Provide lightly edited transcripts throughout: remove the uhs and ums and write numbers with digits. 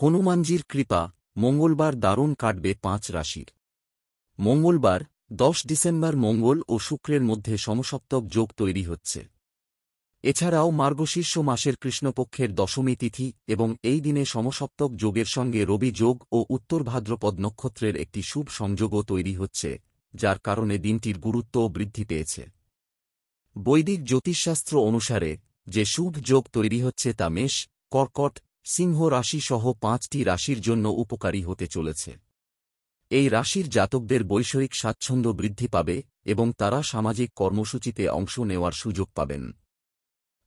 হনুমানজির কৃপা, মঙ্গলবার দারুণ কাটবে 5 রাশির। মঙ্গলবার 10 ডিসেম্বর মঙ্গল ও শুক্রের মধ্যে সমসপ্তক যোগ তৈরি হচ্ছে। এছাড়াও মার্গশীর্ষ মাসের কৃষ্ণপক্ষের দশমী তিথি এবং এই দিনে সমসপ্তক যোগের সঙ্গে রবি যোগ ও উত্তর ভাদ্রপদ নক্ষত্রের একটি শুভ সংযোগও তৈরি হচ্ছে, যার কারণে দিনটির গুরুত্বও বৃদ্ধি পেয়েছে। বৈদিক জ্যোতিষশাস্ত্র অনুসারে যে শুভ যোগ তৈরি হচ্ছে তা মেষ, কর্কট, সিংহ রাশি সহ 5টি রাশির জন্য উপকারী হতে চলেছে। এই রাশির জাতকদের বৈষয়িক স্বাচ্ছন্দ্য বৃদ্ধি পাবে এবং তারা সামাজিক কর্মসূচিতে অংশ নেওয়ার সুযোগ পাবেন।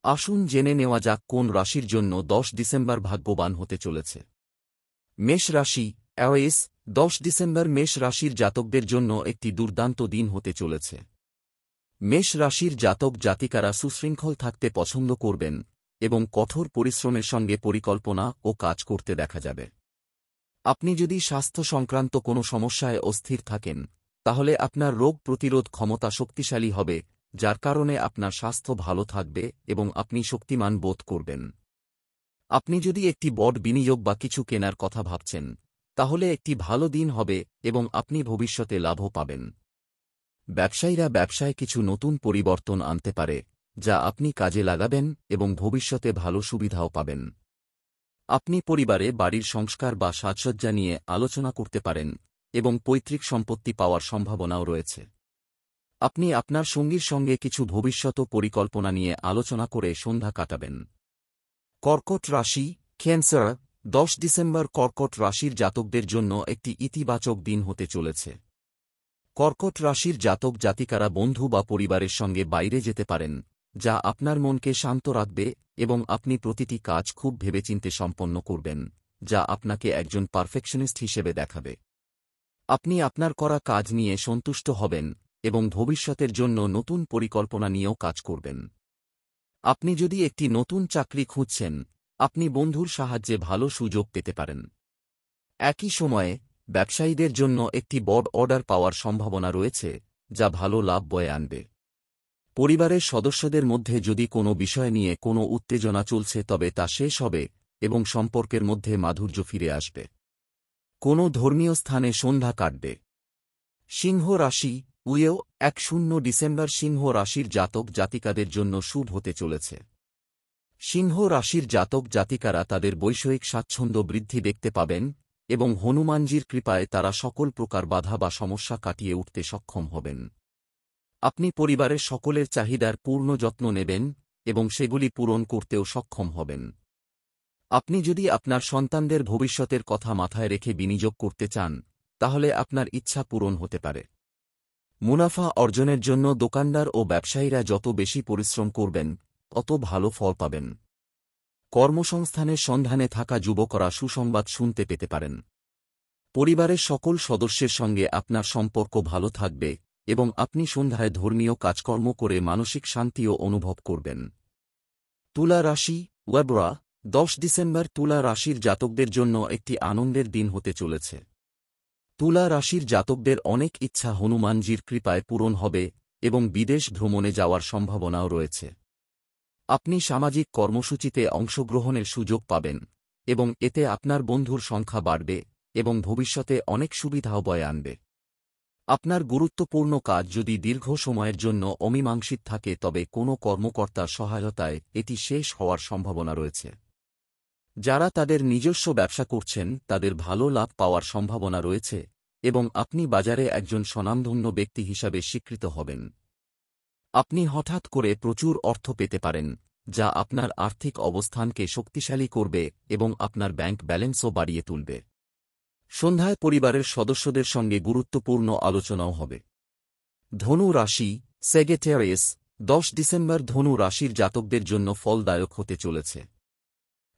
আসুন জেনে নেওয়া যাক কোন রাশির জন্য 10 ডিসেম্বর ভাগ্যবান হতে চলেছে। মেষ রাশি। অ্যাওয়েস 10 ডিসেম্বর মেষ রাশির জাতকদের জন্য একটি দুর্দান্ত দিন হতে চলেছে। মেষ রাশির জাতক জাতিকারা সুশৃঙ্খল থাকতে পছন্দ করবেন এবং কঠোর পরিশ্রমের সঙ্গে পরিকল্পনা ও কাজ করতে দেখা যাবে। আপনি যদি স্বাস্থ্য সংক্রান্ত কোনো সমস্যায় অস্থির থাকেন, তাহলে আপনার রোগ প্রতিরোধ ক্ষমতা শক্তিশালী হবে, যার কারণে আপনার স্বাস্থ্য ভালো থাকবে এবং আপনি শক্তিমান বোধ করবেন। আপনি যদি একটি বড় বিনিয়োগ বা কিছু কেনার কথা ভাবছেন, তাহলে একটি ভালো দিন হবে এবং আপনি ভবিষ্যতে লাভও পাবেন। ব্যবসায়ীরা ব্যবসায় কিছু নতুন পরিবর্তন আনতে পারে, যা আপনি কাজে লাগাবেন এবং ভবিষ্যতে ভালো সুবিধাও পাবেন। আপনি পরিবারে বাড়ির সংস্কার বা সাজসজ্জা নিয়ে আলোচনা করতে পারেন এবং পৈতৃক সম্পত্তি পাওয়ার সম্ভাবনাও রয়েছে। আপনি আপনার সঙ্গীর সঙ্গে কিছু ভবিষ্যৎ পরিকল্পনা নিয়ে আলোচনা করে সন্ধ্যা কাটাবেন। কর্কট রাশি। ক্যান্সার 10 ডিসেম্বর কর্কট রাশির জাতকদের জন্য একটি ইতিবাচক দিন হতে চলেছে। কর্কট রাশির জাতক জাতিকারা বন্ধু বা পরিবারের সঙ্গে বাইরে যেতে পারেন, যা আপনার মনকে শান্ত রাখবে এবং আপনি প্রতিটি কাজ খুব ভেবেচিন্তে সম্পন্ন করবেন, যা আপনাকে একজন পারফেকশনিস্ট হিসেবে দেখাবে। আপনি আপনার করা কাজ নিয়ে সন্তুষ্ট হবেন এবং ভবিষ্যতের জন্য নতুন পরিকল্পনা নিয়েও কাজ করবেন। আপনি যদি একটি নতুন চাকরি খুঁজছেন, আপনি বন্ধুর সাহায্যে ভালো সুযোগ পেতে পারেন। একই সময়ে ব্যবসায়ীদের জন্য একটি বড় অর্ডার পাওয়ার সম্ভাবনা রয়েছে, যা ভালো লাভ বয়ে আনবে। পরিবারের সদস্যদের মধ্যে যদি কোনো বিষয় নিয়ে কোনো উত্তেজনা চলছে, তবে তা শেষ হবে এবং সম্পর্কের মধ্যে মাধুর্য ফিরে আসবে। কোনো ধর্মীয় স্থানে সন্ধ্যা কাটবে। সিংহ রাশি। 10 ডিসেম্বর সিংহ রাশির জাতক জাতিকাদের জন্য শুভ হতে চলেছে। সিংহ রাশির জাতক জাতিকারা তাদের বৈষয়িক স্বাচ্ছন্দ্য বৃদ্ধি দেখতে পাবেন এবং হনুমানজির কৃপায় তারা সকল প্রকার বাধা বা সমস্যা কাটিয়ে উঠতে সক্ষম হবেন। আপনি পরিবারের সকলের চাহিদার পূর্ণ যত্ন নেবেন এবং সেগুলি পূরণ করতেও সক্ষম হবেন। আপনি যদি আপনার সন্তানদের ভবিষ্যতের কথা মাথায় রেখে বিনিয়োগ করতে চান, তাহলে আপনার ইচ্ছা পূরণ হতে পারে। মুনাফা অর্জনের জন্য দোকানদার ও ব্যবসায়ীরা যত বেশি পরিশ্রম করবেন, তত ভালো ফল পাবেন। কর্মসংস্থানের সন্ধানে থাকা যুবকরা সুসংবাদ শুনতে পেতে পারেন। পরিবারের সকল সদস্যের সঙ্গে আপনার সম্পর্ক ভালো থাকবে এবং আপনি সন্ধ্যায় ধর্মীয় কাজকর্ম করে মানসিক শান্তিও অনুভব করবেন। তুলা রাশি। ওয়াবরা 10 ডিসেম্বর তুলা রাশির জাতকদের জন্য একটি আনন্দের দিন হতে চলেছে। তুলা রাশির জাতকদের অনেক ইচ্ছা হনুমানজির কৃপায় পূরণ হবে এবং বিদেশ ভ্রমণে যাওয়ার সম্ভাবনাও রয়েছে। আপনি সামাজিক কর্মসূচিতে অংশগ্রহণের সুযোগ পাবেন এবং এতে আপনার বন্ধুর সংখ্যা বাড়বে এবং ভবিষ্যতে অনেক সুবিধাও বয়ে আনবে। আপনার গুরুত্বপূর্ণ কাজ যদি দীর্ঘ সময়ের জন্য অমীমাংসিত থাকে, তবে কোনো কর্মকর্তার সহায়তায় এটি শেষ হওয়ার সম্ভাবনা রয়েছে। যারা তাদের নিজস্ব ব্যবসা করছেন, তাদের ভালো লাভ পাওয়ার সম্ভাবনা রয়েছে এবং আপনি বাজারে একজন স্বনামধন্য ব্যক্তি হিসাবে স্বীকৃত হবেন। আপনি হঠাৎ করে প্রচুর অর্থ পেতে পারেন, যা আপনার আর্থিক অবস্থানকে শক্তিশালী করবে এবং আপনার ব্যাংক ব্যালেন্সও বাড়িয়ে তুলবে। সন্ধ্যায় পরিবারের সদস্যদের সঙ্গে গুরুত্বপূর্ণ আলোচনাও হবে। ধনু রাশি। সেগেটেরিয়াস 10 ডিসেম্বর ধনু রাশির জাতকদের জন্য ফলদায়ক হতে চলেছে।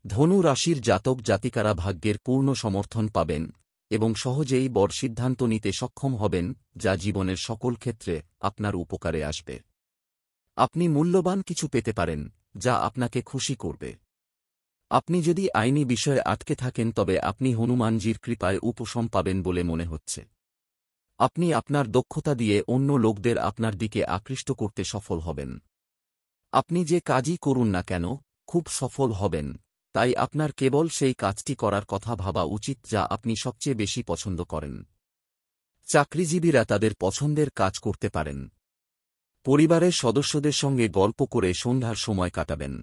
ধনু রাশির জাতক জাতিকারা ভাগ্যের পূর্ণ সমর্থন পাবেন এবং সহজেই বড় সিদ্ধান্ত নিতে সক্ষম হবেন, যা জীবনের সকল ক্ষেত্রে আপনার উপকারে আসবে। আপনি মূল্যবান কিছু পেতে পারেন, যা আপনাকে খুশি করবে। আপনি যদি আইনি বিষয়ে আটকে থাকেন, তবে আপনি হনুমানজির কৃপায় উপশম পাবেন বলে মনে হচ্ছে। আপনি আপনার দক্ষতা দিয়ে অন্য লোকদের আপনার দিকে আকৃষ্ট করতে সফল হবেন। আপনি যে কাজই করুন না কেন, খুব সফল হবেন, তাই আপনার কেবল সেই কাজটি করার কথা ভাবা উচিত যা আপনি সবচেয়ে বেশি পছন্দ করেন। চাকরিজীবীরা তাদের পছন্দের কাজ করতে পারেন। পরিবারের সদস্যদের সঙ্গে গল্প করে সন্ধ্যার সময় কাটাবেন।